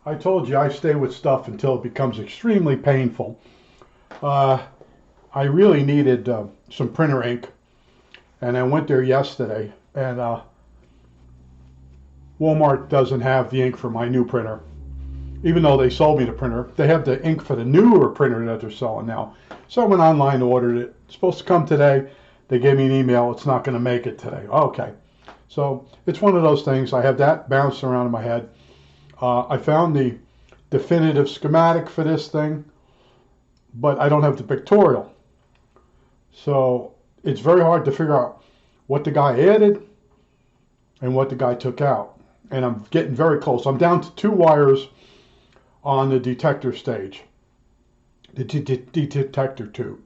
I told you I stay with stuff until it becomes extremely painful. Uh, I really needed some printer ink, and I went there yesterday, and Walmart doesn't have the ink for my new printer. Even though they sold me the printer, they have the ink for the newer printer that they're selling now. So I went online and ordered it. It's supposed to come today. They gave me an email. It's not going to make it today. Okay. So it's one of those things. I have that bouncing around in my head. I found the definitive schematic for this thing, but I don't have the pictorial. So it's very hard to figure out what the guy added and what the guy took out. And I'm getting very close. I'm down to 2 wires on the detector stage, the detector tube.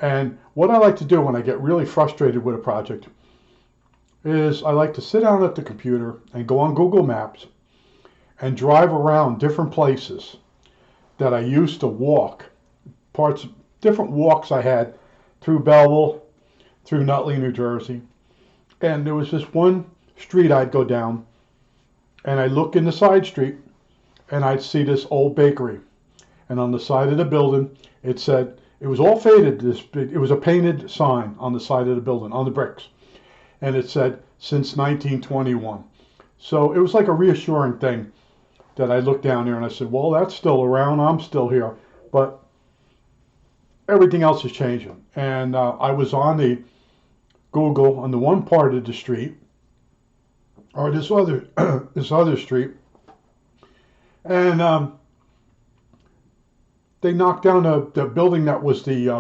And what I like to do when I get really frustrated with a project is I like to sit down at the computer and go on Google Maps and drive around different places that I used to walk, different walks I had through Belleville, through Nutley, New Jersey. And there was this one street I'd go down, and I'd look in the side street, and I'd see this old bakery. And on the side of the building, it said, it was all faded, it was a painted sign on the side of the building, on the bricks. And it said, since 1921. So it was like a reassuring thing that I looked down there and I said, well, that's still around, I'm still here. But everything else is changing. And I was on the Google on the one part of the street, or this other this other street, and they knocked down the building that was it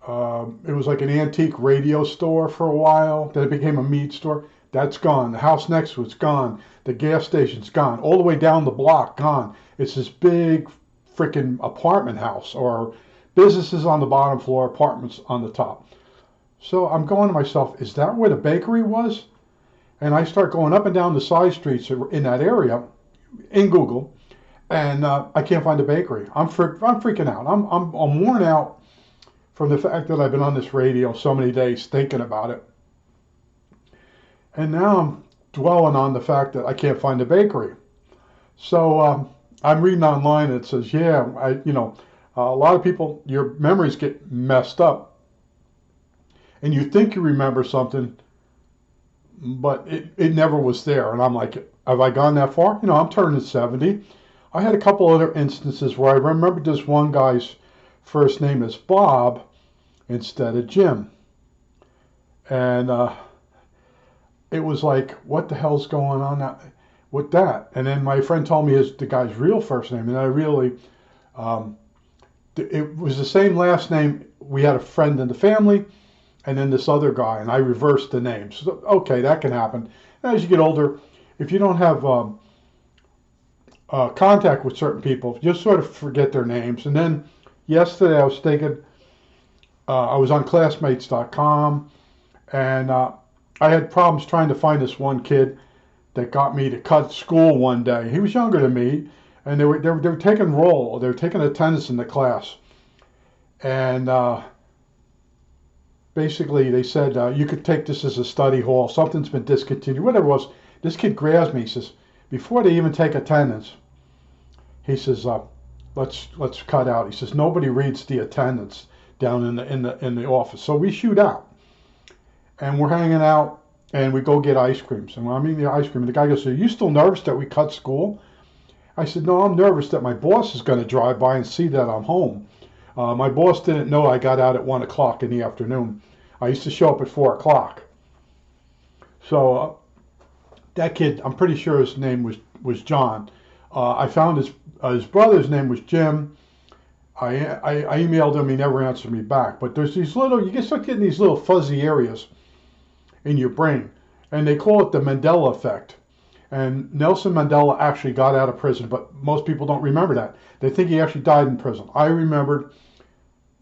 was like an antique radio store for a while. Then it became a meat store. That's gone. The house next to it's gone. The gas station's gone. All the way down the block, gone. It's this big freaking apartment house, or businesses on the bottom floor, apartments on the top. So I'm going to myself, is that where the bakery was? And I start going up and down the side streets in that area in Google, and I can't find the bakery. I'm freaking out. I'm worn out from the fact that I've been on this radio so many days thinking about it. And now I'm dwelling on the fact that I can't find the bakery. So I'm reading online and it says, yeah, a lot of people, your memories get messed up. And you think you remember something, but it never was there. And I'm like, have I gone that far? I'm turning 70. I had a couple other instances where I remembered this one guy's first name is Bob instead of Jim. And it was like, what the hell's going on with that? And then my friend told me the guy's real first name, and I really, it was the same last name. We had a friend in the family, and then this other guy, and I reversed the names. So, okay, that can happen. As you get older, if you don't have contact with certain people, you just sort of forget their names. And then yesterday I was thinking, I was on classmates.com, and I had problems trying to find this one kid that got me to cut school one day. He was younger than me, and they were taking roll. They were taking attendance in the class, and basically they said you could take this as a study hall. Something's been discontinued, whatever it was. This kid grabs me. He says, before they even take attendance, he says, let's cut out. He says nobody reads the attendance down in the office, so we shoot out. And we're hanging out, and we go get ice creams. And when I'm eating the ice cream, the guy goes, are you still nervous that we cut school? I said, no, I'm nervous that my boss is going to drive by and see that I'm home. My boss didn't know I got out at 1 o'clock in the afternoon. I used to show up at 4 o'clock. So that kid, I'm pretty sure his name was John. I found his brother's name was Jim. I emailed him. He never answered me back. But there's these you get start getting these little fuzzy areas in your brain, and they call it the Mandela effect. And Nelson Mandela actually got out of prison, but most people don't remember that. They think he actually died in prison. I remembered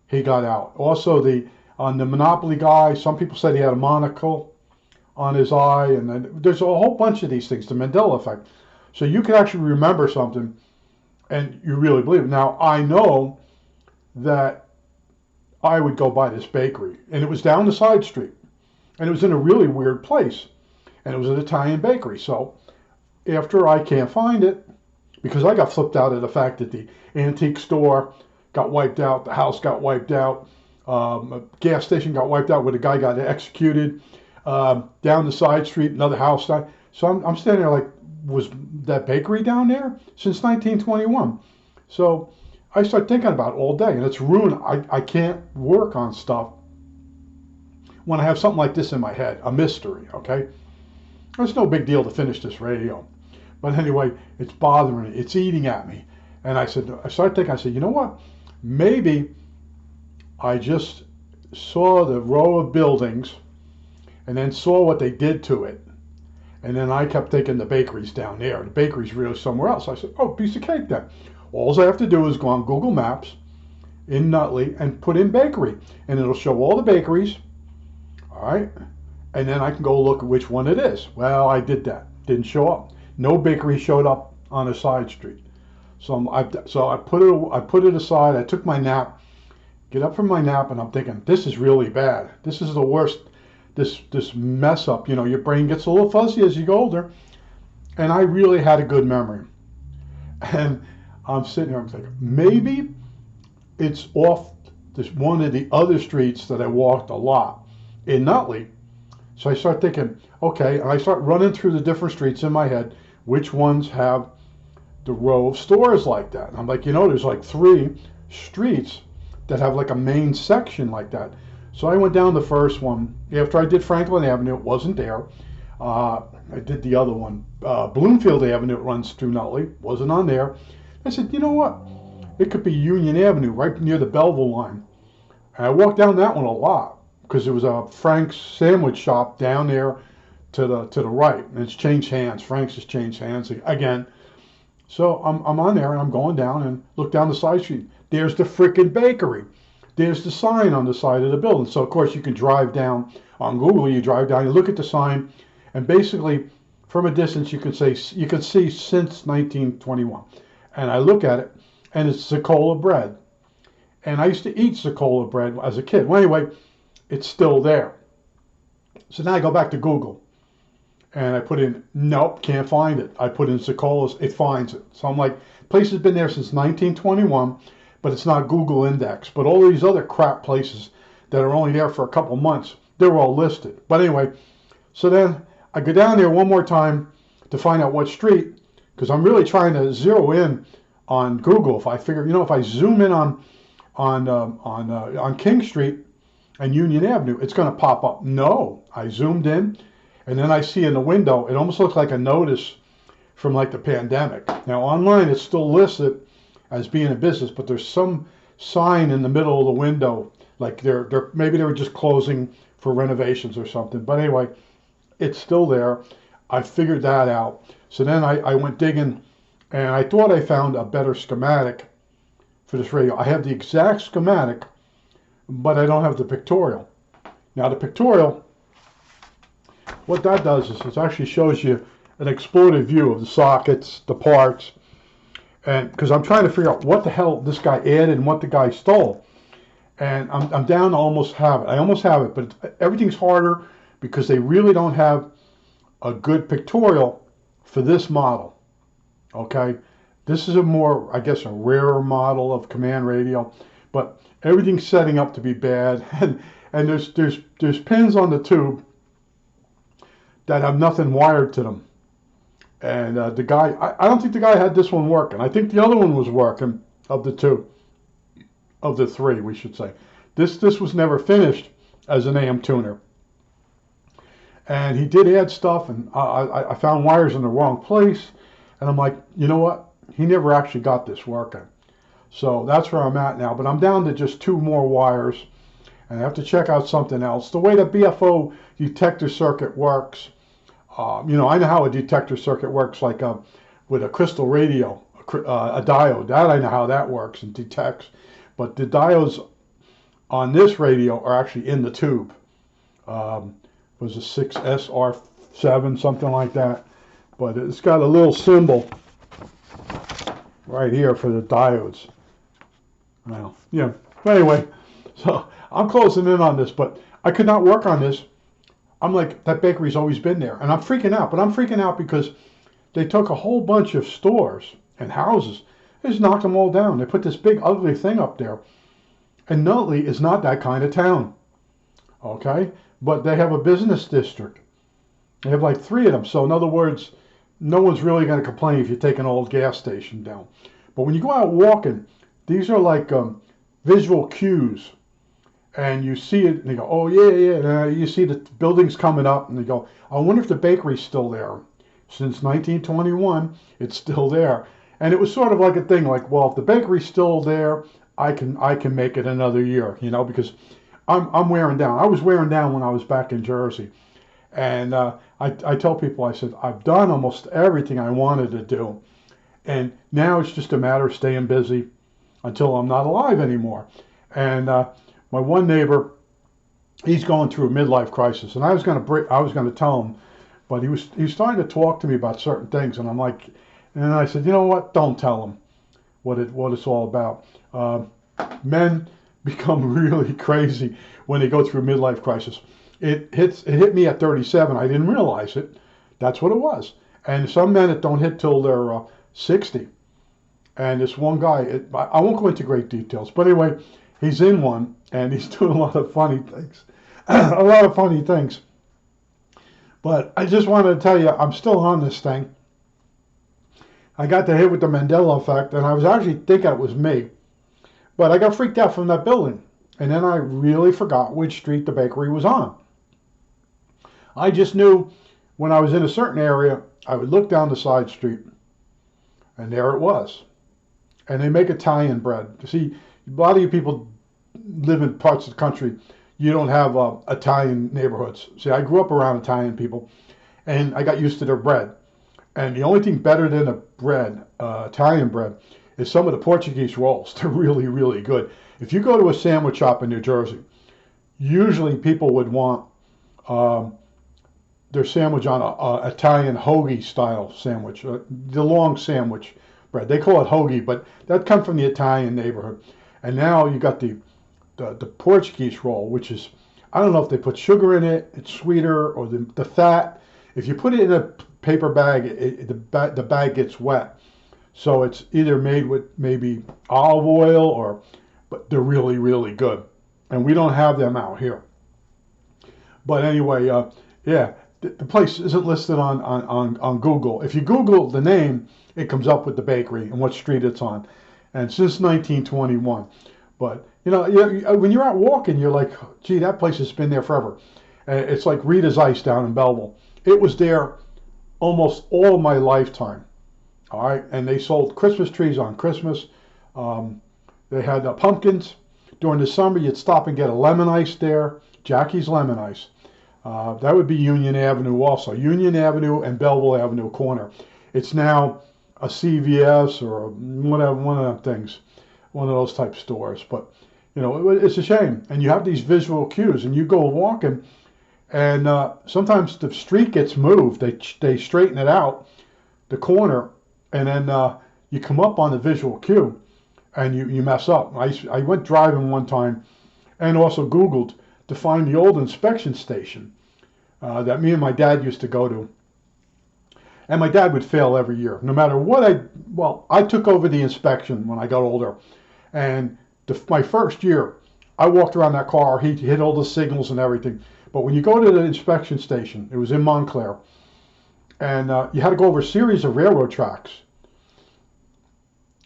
he got out. Also, on the Monopoly guy, some people said he had a monocle on his eye, and then there's a whole bunch of these things, the Mandela effect. So you can actually remember something, and you really believe it. Now, I know that I would go by this bakery, and it was down the side street. And it was in a really weird place. And it was an Italian bakery. So after I can't find it, because I got flipped out at the fact that the antique store got wiped out, the house got wiped out, a gas station got wiped out where the guy got executed. Down the side street, another house died. So I'm standing there like, was that bakery down there since 1921? So I start thinking about it all day, and it's ruined. I can't work on stuff when I have something like this in my head, a mystery, okay? It's no big deal to finish this radio. But anyway, it's bothering me. It's eating at me. And I started thinking, I said, you know what? Maybe I just saw the row of buildings and then saw what they did to it. And then I kept thinking the bakery's down there. The bakery's really somewhere else. I said, oh, piece of cake then. All I have to do is go on Google Maps in Nutley and put in bakery. And it'll show all the bakeries. All right. And then I can go look at which one it is. Well, I did that. Didn't show up. No bakery showed up on a side street. So I put it aside. I took my nap. Get up from my nap, and I'm thinking, this is really bad. This is the worst. This mess up. You know, your brain gets a little fuzzy as you get older. And I really had a good memory. And I'm sitting here. I'm thinking, maybe it's off this one of the other streets that I walked a lot in Nutley. So I start thinking, okay, and I start running through the different streets in my head, which ones have the row of stores like that. And I'm like, you know, there's like 3 streets that have like a main section like that. So I went down the first one. After I did Franklin Avenue, it wasn't there. I did the other one. Bloomfield Avenue runs through Nutley, wasn't on there. I said, you know what? It could be Union Avenue, right near the Belleville line. And I walked down that one a lot, because there was a Frank's sandwich shop down there to the right, and it's changed hands. Frank's has changed hands again. So I'm on there, and I'm going down and look down the side street. There's the frickin' bakery. There's the sign on the side of the building. So of course you can drive down on Google. You drive down, you look at the sign, and basically from a distance you can see since 1921. And I look at it, and it's Zicola bread. And I used to eat Zicola bread as a kid. Well, anyway, it's still there. So now I go back to Google and I put in, nope, can't find it. I put in Zicola's, it finds it. So I'm like, place has been there since 1921, but it's not Google index. But all these other crap places that are only there for a couple months, they're all listed. But anyway, so then I go down there one more time to find out what street, because I'm really trying to zero in on Google. If I figure, you know, if I zoom in on King Street and Union Avenue, it's going to pop up. No, I zoomed in, and then I see in the window, it almost looks like a notice from like the pandemic. Now online, it's still listed as being a business, but there's some sign in the middle of the window, like maybe they were just closing for renovations or something. But anyway, it's still there. I figured that out. So then I went digging, and I thought I found a better schematic for this radio. I have the exact schematic, but I don't have the pictorial. Now the pictorial, what that does is it actually shows you an exploded view of the sockets, the parts, and because I'm trying to figure out what the hell this guy added and what the guy stole. And I'm down to almost have it. I almost have it, but everything's harder because they really don't have a good pictorial for this model. Okay, this is a more, I guess, a rarer model of command radio, but everything's setting up to be bad, and there's pins on the tube that have nothing wired to them. And the guy, I don't think the guy had this one working. I think the other one was working, of the 2, of the 3, we should say. This was never finished as an AM tuner. And he did add stuff, and I found wires in the wrong place. And I'm like, you know what? He never actually got this working. So that's where I'm at now. But I'm down to just 2 more wires, and I have to check out something else. The way the BFO detector circuit works, you know, I know how a detector circuit works, like with a crystal radio, a diode. That I know how that works and detects. But the diodes on this radio are actually in the tube. It was a 6SR7, something like that. But it's got a little symbol right here for the diodes. Well, yeah. But anyway, so I'm closing in on this, but I could not work on this. I'm like, that bakery's always been there. And I'm freaking out. But I'm freaking out because they took a whole bunch of stores and houses. They just knocked them all down. They put this big ugly thing up there. And Nutley is not that kind of town, okay? But they have a business district. They have like 3 of them. So in other words, no one's really going to complain if you take an old gas station down. But when you go out walking, these are like visual cues. And you see it, and you go, oh, yeah, yeah. You see the buildings coming up, and you go, I wonder if the bakery's still there. Since 1921, it's still there. And it was sort of like a thing, like, well, if the bakery's still there, I can make it another year, because I'm wearing down. I was wearing down when I was back in Jersey. And I tell people, I said, I've done almost everything I wanted to do. And now it's just a matter of staying busy until I'm not alive anymore. And my one neighbor, he's going through a midlife crisis. And I was going to tell him, but he was starting to talk to me about certain things. And I'm like, and I said, you know what? Don't tell him what it's all about. Men become really crazy when they go through midlife crisis. It hit me at 37. I didn't realize it. That's what it was. And some men it don't hit till they're 60. And this one guy, I won't go into great details, but anyway, he's in one and he's doing a lot of funny things, a lot of funny things. But I just wanted to tell you, I'm still on this thing. I got hit with the Mandela effect, and I was actually thinking it was me. But I got freaked out from that building. And then I really forgot which street the bakery was on. I just knew when I was in a certain area, I would look down the side street, and there it was. And they make Italian bread. You see, a lot of you people live in parts of the country, you don't have Italian neighborhoods. See, I grew up around Italian people, and I got used to their bread. And the only thing better than a bread, Italian bread, is some of the Portuguese rolls. They're really, really good. If you go to a sandwich shop in New Jersey, usually people would want their sandwich on a Italian hoagie style sandwich, the long sandwich bread. They call it hoagie, but that comes from the Italian neighborhood. And now you got the Portuguese roll, which is, I don't know if they put sugar in it, it's sweeter, or the fat. If you put it in a paper bag, the bag gets wet. So it's either made with maybe olive oil but they're really, really good. And we don't have them out here. But anyway, yeah, the place isn't listed on Google. If you Google the name, it comes up with the bakery and what street it's on. And since 1921. But, when you're out walking, you're like, gee, that place has been there forever. It's like Rita's Ice down in Belleville. It was there almost all my lifetime. All right, and they sold Christmas trees on Christmas. They had pumpkins. During the summer, you'd stop and get a lemon ice there, Jackie's Lemon Ice. That would be Union Avenue also. Union Avenue and Belleville Avenue corner. It's now a CVS or whatever, one of them things, one of those type stores. But, it's a shame. And you have these visual cues, and you go walking, and sometimes the street gets moved. They straighten it out, the corner, and then you come up on the visual cue, and you mess up. I went driving one time, and also Googled to find the old inspection station that me and my dad used to go to. And my dad would fail every year, no matter what I took over the inspection when I got older, and my first year, I walked around that car. He hit all the signals and everything. But when you go to the inspection station, it was in Montclair, and you had to go over a series of railroad tracks.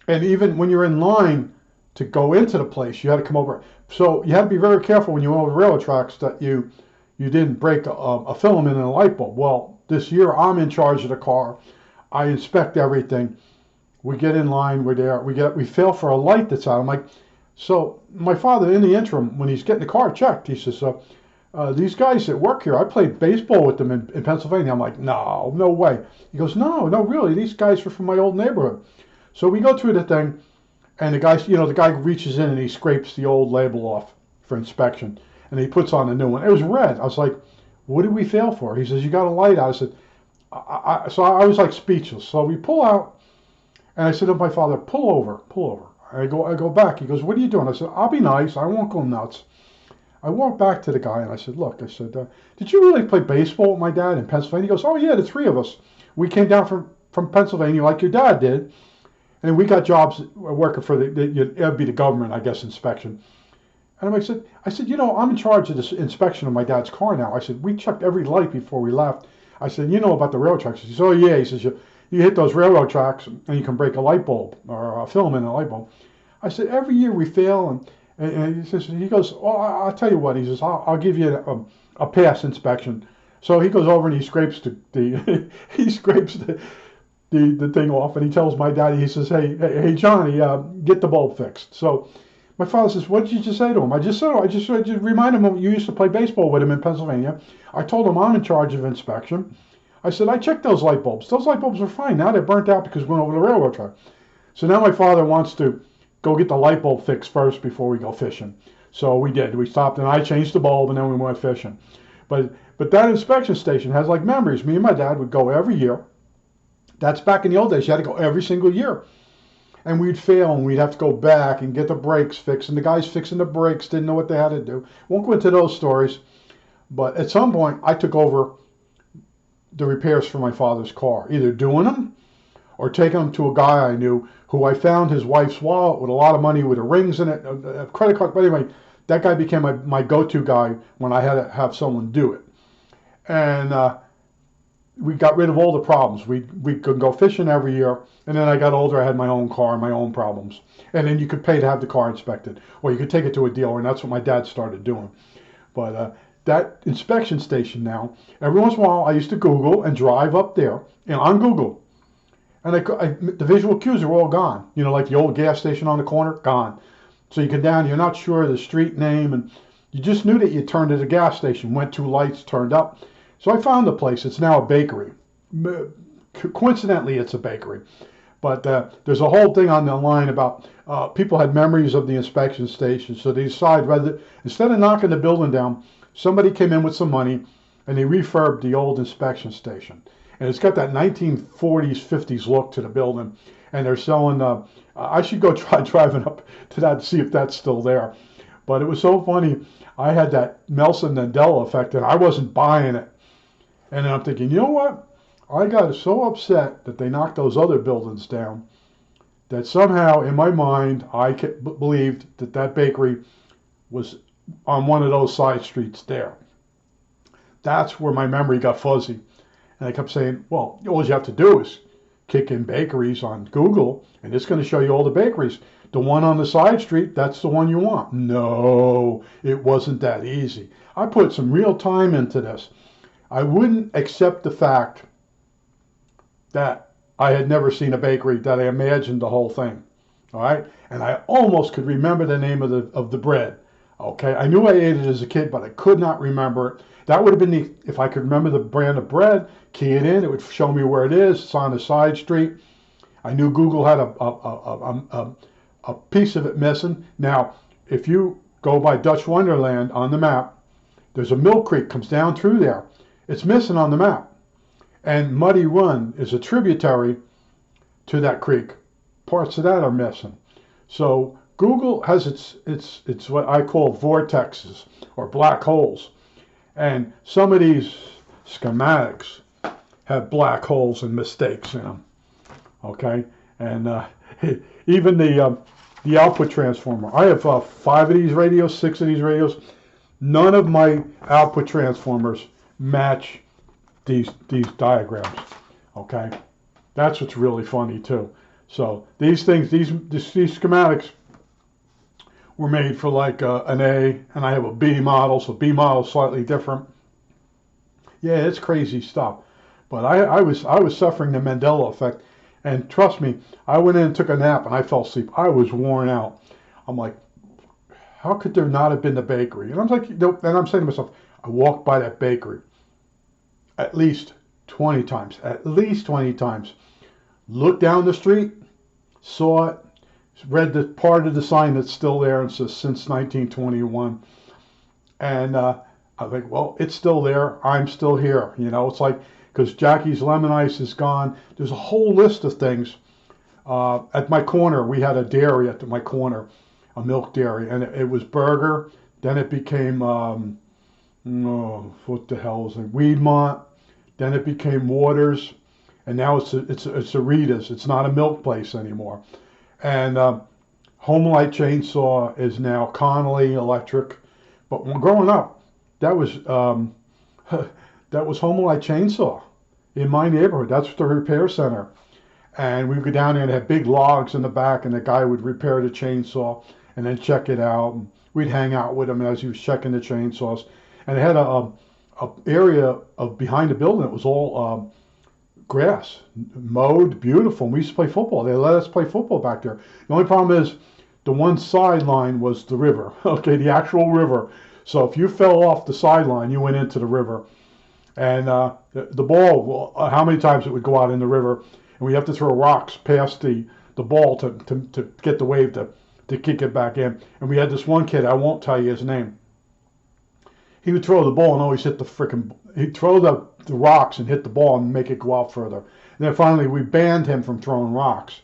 And even when you're in line to go into the place, you had to come over. So you had to be very careful when you went over railroad tracks that you didn't break a filament in a light bulb. Well, this year I'm in charge of the car. I inspect everything. We get in line. We're there. We fail for a light that's out. I'm like, so my father, in the interim, when he's getting the car checked, he says, these guys that work here, I played baseball with them in Pennsylvania. I'm like, no way. He goes, no, really. These guys are from my old neighborhood. So we go through the thing, and the guy reaches in and he scrapes the old label off for inspection, and he puts on a new one. It was red. I was like, what did we fail for? He says, you got a light out. I said, so I was like speechless. So we pull out, and I said to my father, pull over. I go back. He goes, what are you doing? I said, I'll be nice. I won't go nuts. I walked back to the guy and I said, look, did you really play baseball with my dad in Pennsylvania? He goes, oh yeah, the 3 of us. We came down from Pennsylvania like your dad did. And we got jobs working for it'd be the government, I guess, inspection. And I said, you know, I'm in charge of this inspection of my dad's car now. I said, we checked every light before we left. I said, you know about the railroad tracks? He said, oh yeah. He says, you hit those railroad tracks and you can break a light bulb or a filament in a light bulb. I said, every year we fail. And he goes, oh, I'll tell you what. He says, I'll give you a pass inspection. So he goes over and he scrapes he scrapes the thing off, and he tells my daddy, he says, hey Johnny, get the bulb fixed. So my father says, what did you just say to him? I just remind him of you used to play baseball with him in Pennsylvania. I told him I'm in charge of inspection. I said, I checked those light bulbs. Those light bulbs are fine. Now they're burnt out because we went over the railroad track. So now my father wants to go get the light bulb fixed first before we go fishing. So we did. We stopped and I changed the bulb and then we went fishing. But that inspection station has like memories. Me and my dad would go every year. That's back in the old days. You had to go every single year. And we'd fail and we'd have to go back and get the brakes fixed. And the guys fixing the brakes didn't know what they had to do. Won't go into those stories. But at some point, I took over the repairs for my father's car, either doing them or taking them to a guy I knew who I found his wife's wallet with a lot of money with the rings in it, a credit card. But anyway, that guy became my go-to guy when I had to have someone do it. And we got rid of all the problems. We could go fishing every year. And then I got older, I had my own car and my own problems. And then you could pay to have the car inspected, or you could take it to a dealer, and that's what my dad started doing. But that inspection station now, every once in a while I used to Google and drive up there, and on Google, and the visual cues are all gone. You know, like the old gas station on the corner, gone. So you get down, you're not sure of the street name, and you just knew that you turned at a gas station, went 2 lights, turned up. So I found the place. It's now a bakery. Coincidentally, it's a bakery. But there's a whole thing on the line about people had memories of the inspection station, so they decided instead of knocking the building down, somebody came in with some money and they refurbed the old inspection station. And it's got that 1940s, 50s look to the building. And they're selling, I should go try driving up to that to see if that's still there. But it was so funny. I had that Nelson Mandela effect and I wasn't buying it. And then I'm thinking, you know what? I got so upset that they knocked those other buildings down that somehow in my mind I believed that bakery was on one of those side streets there. That's where my memory got fuzzy. And I kept saying, well, all you have to do is kick in bakeries on Google and it's going to show you all the bakeries. The one on the side street, that's the one you want. No, it wasn't that easy. I put some real time into this. I wouldn't accept the fact that I had never seen a bakery, that I imagined the whole thing. All right? And I almost could remember the name of the bread. Okay? I knew I ate it as a kid, but I could not remember it. That would have been if I could remember the brand of bread, key it in, it would show me where it is. It's on a side street. I knew Google had a piece of it missing. Now, if you go by Dutch Wonderland on the map, there's a mill creek comes down through there. It's missing on the map. And Muddy Run is a tributary to that creek. Parts of that are missing. So Google has its what I call vortexes or black holes. And some of these schematics have black holes and mistakes in them. Okay? And even the output transformer. I have 5 of these radios, 6 of these radios. None of my output transformers match these diagrams. Okay, that's what's really funny too. So these things, these schematics were made for like an A, and I have a B model, so B model is slightly different. Yeah, it's crazy stuff. But I was suffering the Mandela effect, and trust me, I went in and took a nap, and I fell asleep. I was worn out. I'm like, how could there not have been the bakery? And I'm like, and I'm saying to myself, I walked by that bakery at least 20 times, Looked down the street, saw it, read the part of the sign that's still there and says since 1921. And I think, well, it's still there. I'm still here. You know, it's like, because Jackie's Lemon Ice is gone. There's a whole list of things. At my corner, we had a dairy at my corner, a milk dairy, and it was Burger. Then it became, what the hell is it? Weedmont. Then it became Waters. and now it's a Rita's. It's not a milk place anymore. And Home-Light Chainsaw is now Connolly Electric. But when growing up, that was that was Home-Light Chainsaw in my neighborhood. That's the repair center. And we'd go down there and have big logs in the back, and the guy would repair the chainsaw and then check it out. And we'd hang out with him as he was checking the chainsaws. And it had a area of behind the building that was all grass, mowed, beautiful. And we used to play football. They let us play football back there. The only problem is the one sideline was the river. Okay, the actual river. So if you fell off the sideline, you went into the river. And the ball, well, how many times it would go out in the river, and we have to throw rocks past the ball to get the wave to kick it back in. And we had this one kid, I won't tell you his name. He would throw the ball and always hit he'd throw the rocks and hit the ball and make it go out further. And then finally we banned him from throwing rocks.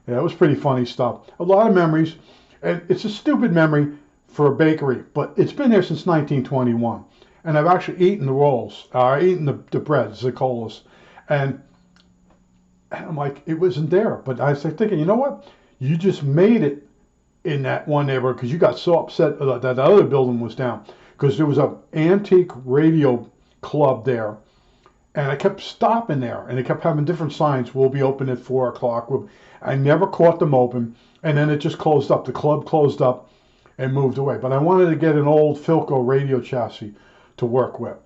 Yeah, it was pretty funny stuff. A lot of memories, and it's a stupid memory for a bakery, but it's been there since 1921. And I've actually eaten the rolls, eaten the breads, the colas, and I'm like, it wasn't there. But I was like thinking, you know what? You just made it in that one neighborhood because you got so upset that the other building was down, because there was an antique radio club there, and I kept stopping there, and they kept having different signs. We'll be open at 4 o'clock. I never caught them open, and then it just closed up. The club closed up and moved away. But I wanted to get an old Philco radio chassis to work with,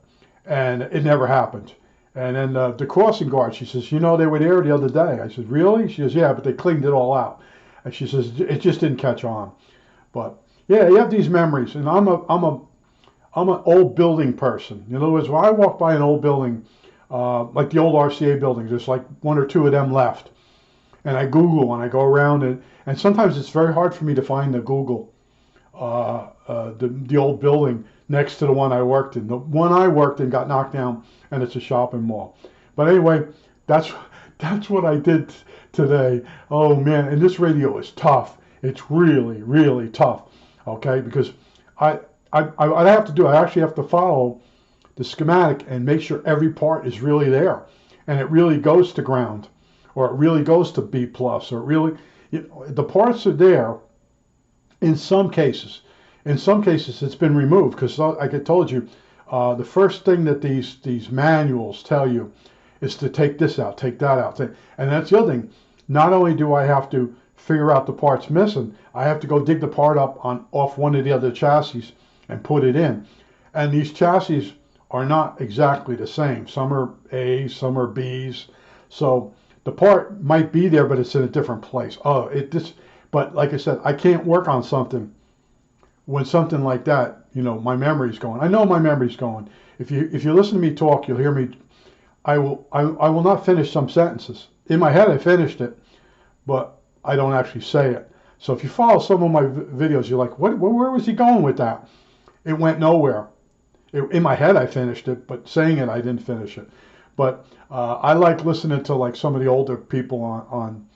and it never happened. And then the crossing guard, she says, you know, they were there the other day. I said, really? She says, yeah, but they cleaned it all out. And she says, it just didn't catch on. But yeah, you have these memories, and I'm an old building person. In other words, when I walk by an old building, like the old RCA buildings, there's like one or two of them left, and I Google and I go around it, and sometimes it's very hard for me to find the Google, the old building next to the one I worked in. The one I worked in got knocked down, and it's a shopping mall. But anyway, that's what I did today. Oh man, and this radio is tough. It's really, really tough. Okay, because I have to do. I actually have to follow the schematic and make sure every part is really there, and it really goes to ground, or it really goes to B plus, or it really, the parts are there. In some cases, it's been removed because, like I told you, the first thing that these manuals tell you is to take this out, take that out, and that's the other thing. Not only do I have to figure out the parts missing, I have to go dig the part up off one of the other chassis and put it in. And these chassis are not exactly the same. Some are A's, some are B's. So the part might be there, but it's in a different place. But like I said, I can't work on something when something like that, my memory's going. I know my memory's going. If you listen to me talk, you'll hear me. I will not finish some sentences. In my head, I finished it, but I don't actually say it. So if you follow some of my videos, you're like, where was he going with that? It went nowhere. In my head, I finished it, but saying it, I didn't finish it. But I like listening to like some of the older people on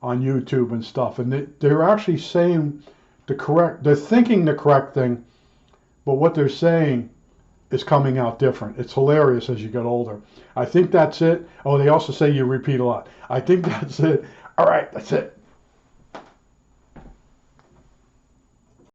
YouTube and stuff, and they're actually saying they're thinking the correct thing, but what they're saying is coming out different. It's hilarious as you get older. I think that's it. Oh, they also say you repeat a lot. I think that's it. All right, that's it.